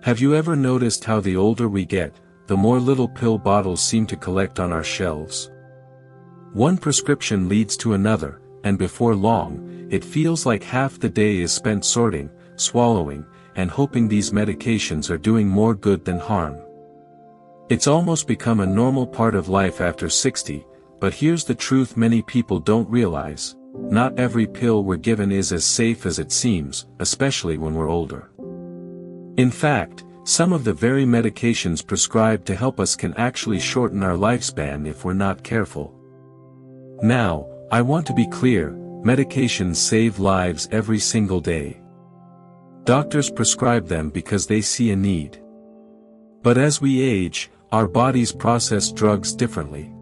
Have you ever noticed how the older we get, the more little pill bottles seem to collect on our shelves? One prescription leads to another, and before long, it feels like half the day is spent sorting, swallowing, and hoping these medications are doing more good than harm. It's almost become a normal part of life after 60, but here's the truth many people don't realize: not every pill we're given is as safe as it seems, especially when we're older. In fact, some of the very medications prescribed to help us can actually shorten our lifespan if we're not careful. Now, I want to be clear, medications save lives every single day. Doctors prescribe them because they see a need. But as we age, our bodies process drugs differently.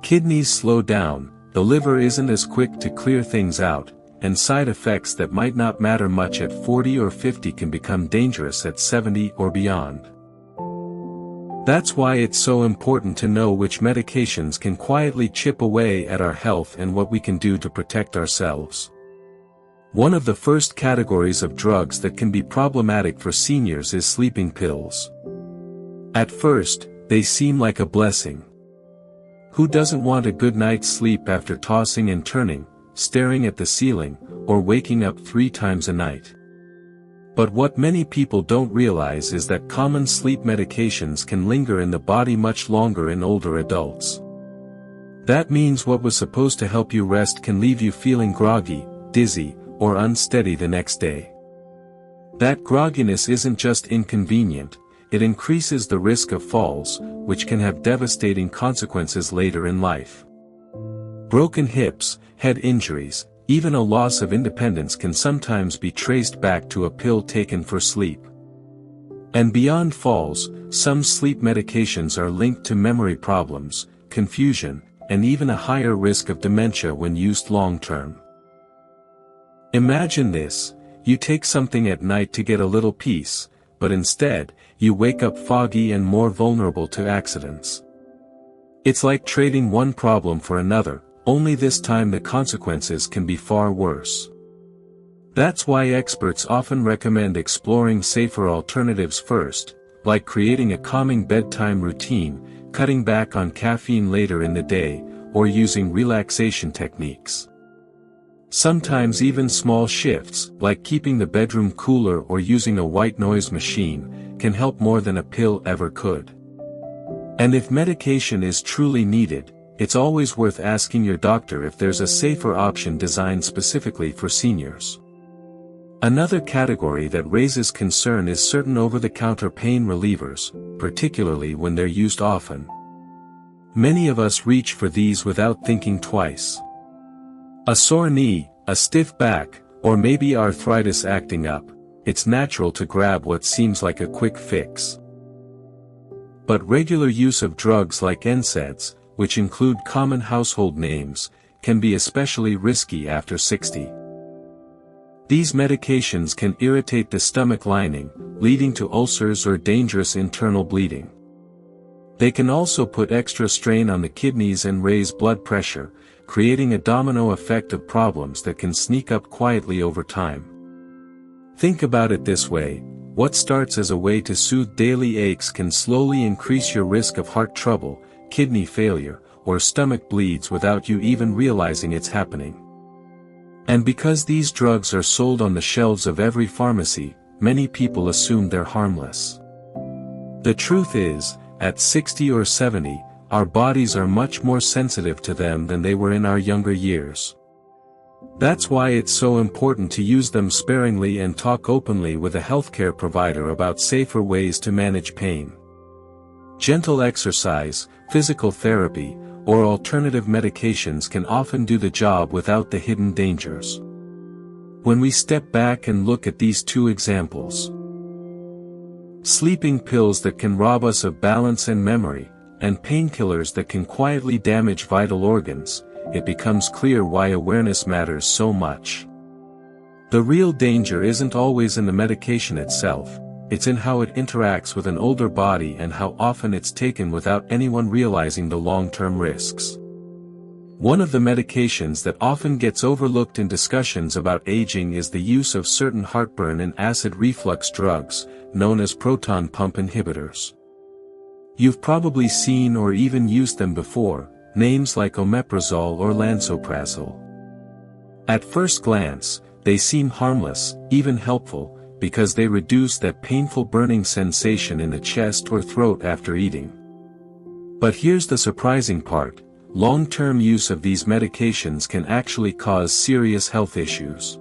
Kidneys slow down, the liver isn't as quick to clear things out, and side effects that might not matter much at 40 or 50 can become dangerous at 70 or beyond. That's why it's so important to know which medications can quietly chip away at our health and what we can do to protect ourselves. One of the first categories of drugs that can be problematic for seniors is sleeping pills. At first, they seem like a blessing. Who doesn't want a good night's sleep after tossing and turning, staring at the ceiling, or waking up 3 times a night? But what many people don't realize is that common sleep medications can linger in the body much longer in older adults. That means what was supposed to help you rest can leave you feeling groggy, dizzy, or unsteady the next day. That grogginess isn't just inconvenient, it increases the risk of falls, which can have devastating consequences later in life. Broken hips, head injuries, even a loss of independence can sometimes be traced back to a pill taken for sleep. And beyond falls, some sleep medications are linked to memory problems, confusion, and even a higher risk of dementia when used long-term. Imagine this: you take something at night to get a little peace, but instead, you wake up foggy and more vulnerable to accidents. It's like trading one problem for another, only this time the consequences can be far worse. That's why experts often recommend exploring safer alternatives first, like creating a calming bedtime routine, cutting back on caffeine later in the day, or using relaxation techniques. Sometimes even small shifts, like keeping the bedroom cooler or using a white noise machine, can help more than a pill ever could. And if medication is truly needed, it's always worth asking your doctor if there's a safer option designed specifically for seniors. Another category that raises concern is certain over-the-counter pain relievers, particularly when they're used often. Many of us reach for these without thinking twice. A sore knee, a stiff back, or maybe arthritis acting up, it's natural to grab what seems like a quick fix. But regular use of drugs like NSAIDs, which include common household names, can be especially risky after 60. These medications can irritate the stomach lining, leading to ulcers or dangerous internal bleeding. They can also put extra strain on the kidneys and raise blood pressure, creating a domino effect of problems that can sneak up quietly over time. Think about it this way: what starts as a way to soothe daily aches can slowly increase your risk of heart trouble, kidney failure, or stomach bleeds without you even realizing it's happening. And because these drugs are sold on the shelves of every pharmacy, many people assume they're harmless. The truth is, at 60 or 70, our bodies are much more sensitive to them than they were in our younger years. That's why it's so important to use them sparingly and talk openly with a healthcare provider about safer ways to manage pain. Gentle exercise, physical therapy, or alternative medications can often do the job without the hidden dangers. When we step back and look at these two examples, sleeping pills that can rob us of balance and memory, and painkillers that can quietly damage vital organs, it becomes clear why awareness matters so much. The real danger isn't always in the medication itself, it's in how it interacts with an older body and how often it's taken without anyone realizing the long-term risks. One of the medications that often gets overlooked in discussions about aging is the use of certain heartburn and acid reflux drugs, known as proton pump inhibitors. You've probably seen or even used them before, names like omeprazole or lansoprazole. At first glance, they seem harmless, even helpful, because they reduce that painful burning sensation in the chest or throat after eating. But here's the surprising part: long-term use of these medications can actually cause serious health issues.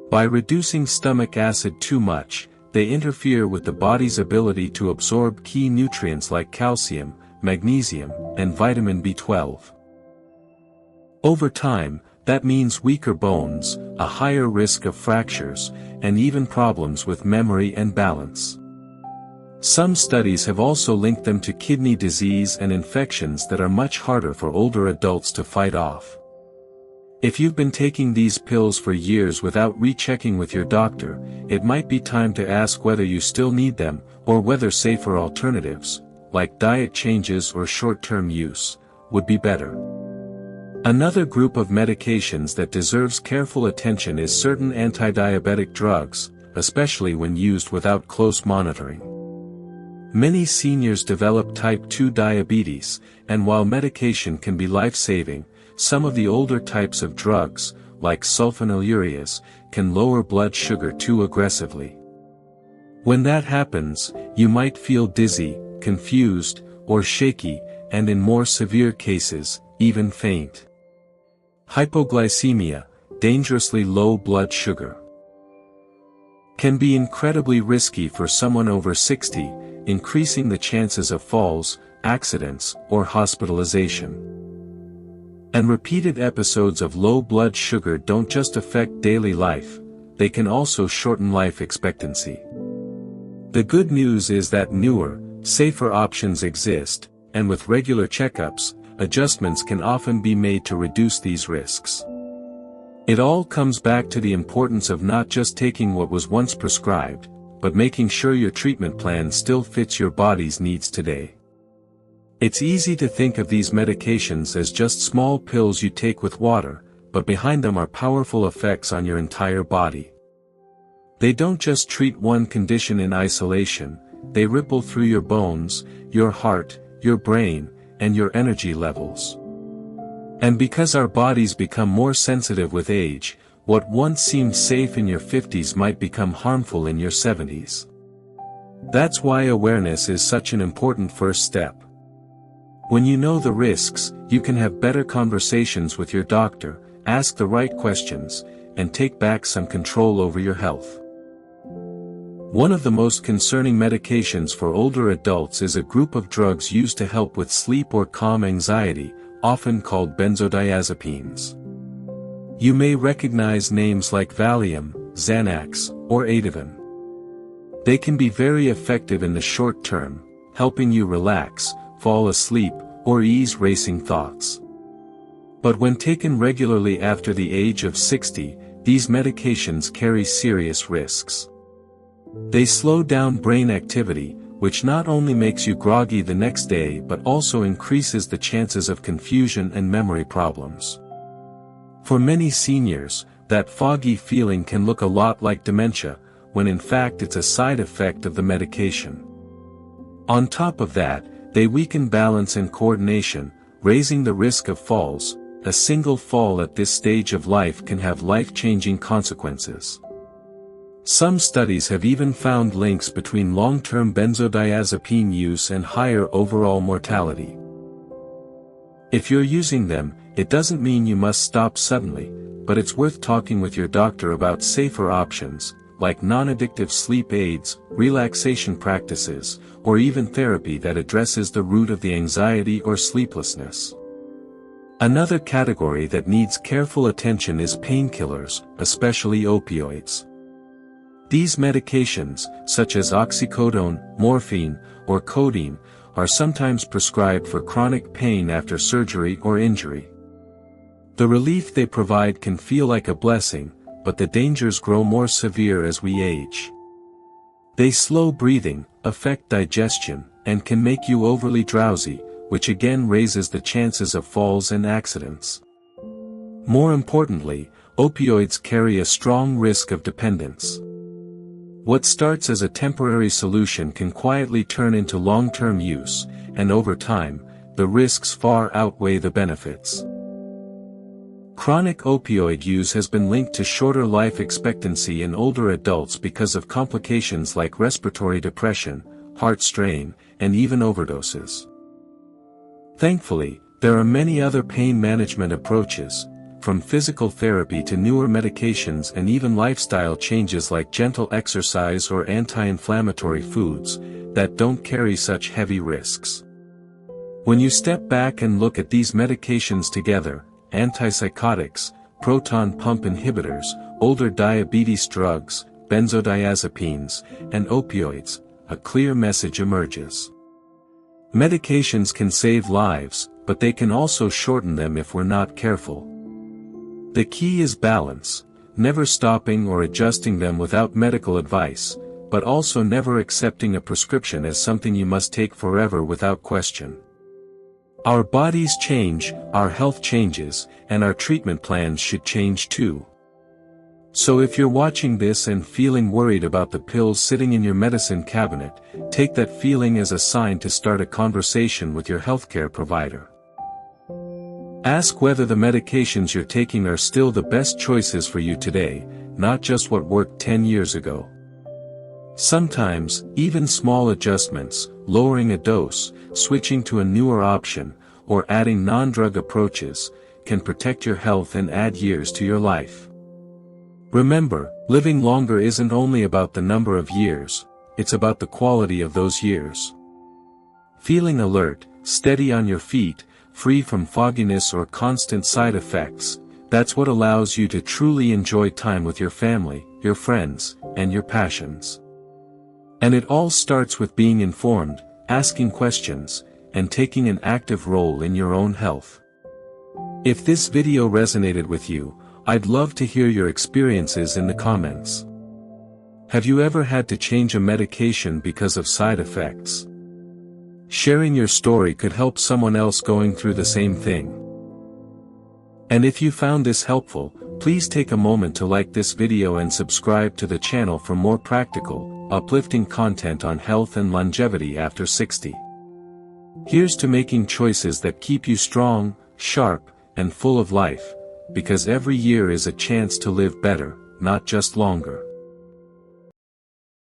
By reducing stomach acid too much, they interfere with the body's ability to absorb key nutrients like calcium, magnesium, and vitamin B12. Over time, that means weaker bones, a higher risk of fractures, and even problems with memory and balance. Some studies have also linked them to kidney disease and infections that are much harder for older adults to fight off. If you've been taking these pills for years without rechecking with your doctor, it might be time to ask whether you still need them, or whether safer alternatives, like diet changes or short-term use, would be better. Another group of medications that deserves careful attention is certain anti-diabetic drugs, especially when used without close monitoring. Many seniors develop type 2 diabetes, and while medication can be life-saving, some of the older types of drugs, like sulfonylureas, can lower blood sugar too aggressively. When that happens, you might feel dizzy, confused, or shaky, and in more severe cases, even faint. Hypoglycemia, dangerously low blood sugar, can be incredibly risky for someone over 60, increasing the chances of falls, accidents, or hospitalization. And repeated episodes of low blood sugar don't just affect daily life, they can also shorten life expectancy. The good news is that newer, safer options exist, and with regular checkups, adjustments can often be made to reduce these risks. It all comes back to the importance of not just taking what was once prescribed, but making sure your treatment plan still fits your body's needs today. It's easy to think of these medications as just small pills you take with water, but behind them are powerful effects on your entire body. They don't just treat one condition in isolation, they ripple through your bones, your heart, your brain, and your energy levels. And because our bodies become more sensitive with age, what once seemed safe in your 50s might become harmful in your 70s. That's why awareness is such an important first step. When you know the risks, you can have better conversations with your doctor, ask the right questions, and take back some control over your health. One of the most concerning medications for older adults is a group of drugs used to help with sleep or calm anxiety, often called benzodiazepines. You may recognize names like Valium, Xanax, or Ativan. They can be very effective in the short term, helping you relax, fall asleep, or ease racing thoughts. But when taken regularly after the age of 60, these medications carry serious risks. They slow down brain activity, which not only makes you groggy the next day but also increases the chances of confusion and memory problems. For many seniors, that foggy feeling can look a lot like dementia, when in fact it's a side effect of the medication. On top of that, they weaken balance and coordination, raising the risk of falls. A single fall at this stage of life can have life-changing consequences. Some studies have even found links between long-term benzodiazepine use and higher overall mortality. If you're using them, it doesn't mean you must stop suddenly, but it's worth talking with your doctor about safer options, like non-addictive sleep aids, relaxation practices, or even therapy that addresses the root of the anxiety or sleeplessness. Another category that needs careful attention is painkillers, especially opioids. These medications, such as oxycodone, morphine, or codeine, are sometimes prescribed for chronic pain after surgery or injury. The relief they provide can feel like a blessing, but the dangers grow more severe as we age. They slow breathing, affect digestion, and can make you overly drowsy, which again raises the chances of falls and accidents. More importantly, opioids carry a strong risk of dependence. What starts as a temporary solution can quietly turn into long-term use, and over time, the risks far outweigh the benefits. Chronic opioid use has been linked to shorter life expectancy in older adults because of complications like respiratory depression, heart strain, and even overdoses. Thankfully, there are many other pain management approaches, from physical therapy to newer medications and even lifestyle changes like gentle exercise or anti-inflammatory foods, that don't carry such heavy risks. When you step back and look at these medications together, antipsychotics, proton pump inhibitors, older diabetes drugs, benzodiazepines, and opioids, a clear message emerges. Medications can save lives, but they can also shorten them if we're not careful. The key is balance, never stopping or adjusting them without medical advice, but also never accepting a prescription as something you must take forever without question. Our bodies change, our health changes, and our treatment plans should change too. So if you're watching this and feeling worried about the pills sitting in your medicine cabinet, take that feeling as a sign to start a conversation with your healthcare provider. Ask whether the medications you're taking are still the best choices for you today, not just what worked 10 years ago. Sometimes, even small adjustments, lowering a dose, switching to a newer option, or adding non-drug approaches, can protect your health and add years to your life. Remember, living longer isn't only about the number of years, it's about the quality of those years. Feeling alert, steady on your feet, free from fogginess or constant side effects, that's what allows you to truly enjoy time with your family, your friends, and your passions. And it all starts with being informed, asking questions, and taking an active role in your own health. If this video resonated with you, I'd love to hear your experiences in the comments. Have you ever had to change a medication because of side effects? Sharing your story could help someone else going through the same thing. And if you found this helpful, please take a moment to like this video and subscribe to the channel for more practical, uplifting content on health and longevity after 60. Here's to making choices that keep you strong, sharp, and full of life, because every year is a chance to live better, not just longer.